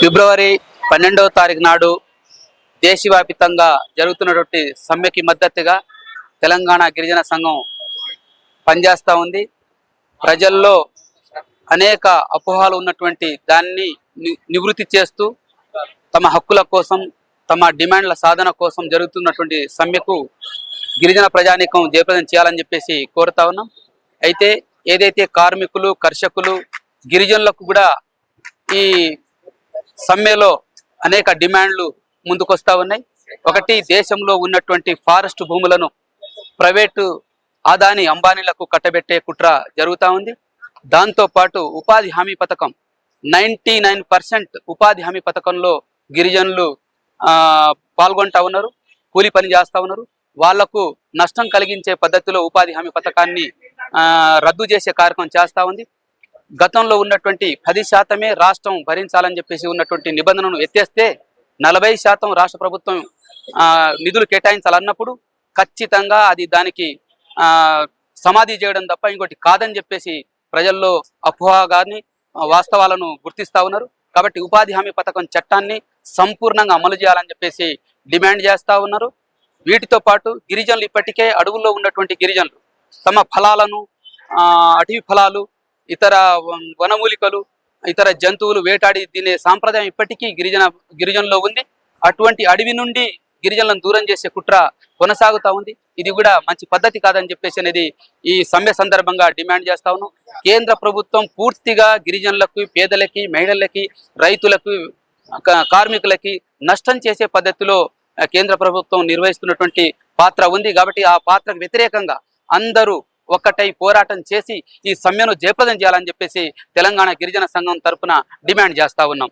ఫిబ్రవరి 12వ తారీఖు నాడు దేశవ్యాప్తంగా జరుగుతున్నటువంటి సమ్మెకి మద్దతుగా తెలంగాణ గిరిజన సంఘం పనిచేస్తూ ఉంది. ప్రజల్లో అనేక అపోహలు ఉన్నటువంటి దాన్ని నివృత్తి చేస్తూ తమ హక్కుల కోసం, తమ డిమాండ్ల సాధన కోసం జరుగుతున్నటువంటి సమ్మెకు గిరిజన ప్రజానీకం జయప్రదం చేయాలని చెప్పేసి కోరుతా ఉన్నాం. అయితే ఏదైతే కార్మికులు, కర్షకులు, గిరిజనులకు కూడా ఈ సమ్మెలో అనేక డిమాండ్లు ముందుకొస్తా ఉన్నాయి. ఒకటి, దేశంలో ఉన్నటువంటి ఫారెస్ట్ భూములను ప్రైవేటు ఆదాని అంబానీలకు కట్టబెట్టే కుట్ర జరుగుతూ ఉంది. దాంతోపాటు ఉపాధి హామీ పథకం 99% ఉపాధి హామీ పథకంలో గిరిజనులు పాల్గొంటా ఉన్నారు, కూలి పని చేస్తూ ఉన్నారు. వాళ్లకు నష్టం కలిగించే పద్ధతిలో ఉపాధి హామీ పథకాన్ని రద్దు చేసే కార్యక్రమం చేస్తూ ఉంది. గతంలో ఉన్నటువంటి 10% రాష్ట్రం భరించాలని చెప్పేసి ఉన్నటువంటి నిబంధనను ఎత్తేస్తే 40% రాష్ట్ర ప్రభుత్వం నిధులు కేటాయించాలన్నప్పుడు ఖచ్చితంగా అది దానికి సమాధి చేయడం తప్ప ఇంకోటి కాదని చెప్పేసి ప్రజల్లో అపోహగాని వాస్తవాలను గుర్తిస్తూ ఉన్నారు. కాబట్టి ఉపాధి హామీ పథకం చట్టాన్ని సంపూర్ణంగా అమలు చేయాలని చెప్పేసి డిమాండ్ చేస్తూ ఉన్నారు. వీటితో పాటు గిరిజనులు ఇప్పటికే అడవుల్లో ఉన్నటువంటి గిరిజనులు తమ ఫలాలను, అటవీ ఫలాలు, ఇతర వనమూలికలు, ఇతర జంతువులు వేటాడి తినే సాంప్రదాయం ఇప్పటికీ గిరిజనుల్లో ఉంది. అటువంటి అడవి నుండి గిరిజనులను దూరం చేసే కుట్ర కొనసాగుతూ ఉంది. ఇది కూడా మంచి పద్ధతి కాదని చెప్పేసి అనేది ఈ సమ్మె సందర్భంగా డిమాండ్ చేస్తా ఉన్నాం. కేంద్ర ప్రభుత్వం పూర్తిగా గిరిజనులకు, పేదలకి, మహిళలకి, రైతులకు, కార్మికులకి నష్టం చేసే పద్ధతిలో కేంద్ర ప్రభుత్వం నిర్వహిస్తున్నటువంటి పాత్ర ఉంది. కాబట్టి ఆ పాత్రకు వ్యతిరేకంగా అందరూ ఒక్కటై పోరాటం చేసి ఈ సమ్మెను జయప్రదం చేయాలని చెప్పేసి తెలంగాణ గిరిజన సంఘం తరఫున డిమాండ్ చేస్తా ఉన్నాం.